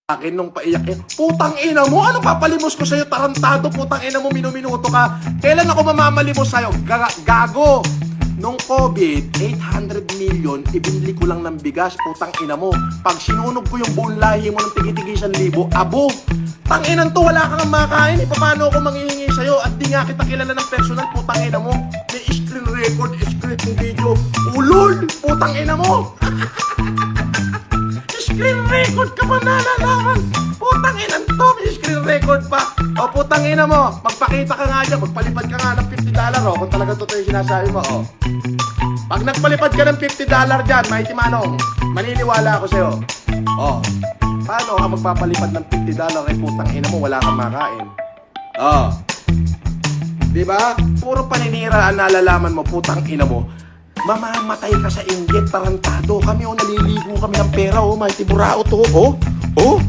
akin nung paiyak eh. Putang ina mo, ano papalimos ko sa'yo? Tarantado, putang ina mo, minuminuto ka. Kailan ako mamamalimos sa'yo? Gago. Nung COVID, 800 million, ibinili ko lang ng bigas, putang ina mo. Pag sinunog ko yung buong lahi mo ng tigi-tigi 1,000, abo. Tanginan to, wala kang makain. Eh, paano ako manghihingi sa'yo? At di nga kita kilala ng personal, putang ina mo. May screen record, screen video. Ulol, putang ina mo. Screen record ka pa nalalaman. Putang ina to, may screen record pa. O putang ina mo, magpakita ka nga dyan, magpalipad ka nga ng $50 o, kung talaga totoo yung sinasabi mo o. Pag nagpalipad ka ng $50 dyan, Mighty Manong, maniniwala ako sa'yo. O, paano ka magpapalipad ng $50 eh putang ina mo, wala kang makain. O, diba? Puro paninira ang nalalaman mo, putang ina mo. Mamamatay ka sa inggit, tarantado. Kami o naliligo kami ng pera, oh, Mighty Burao to, oh. Oh.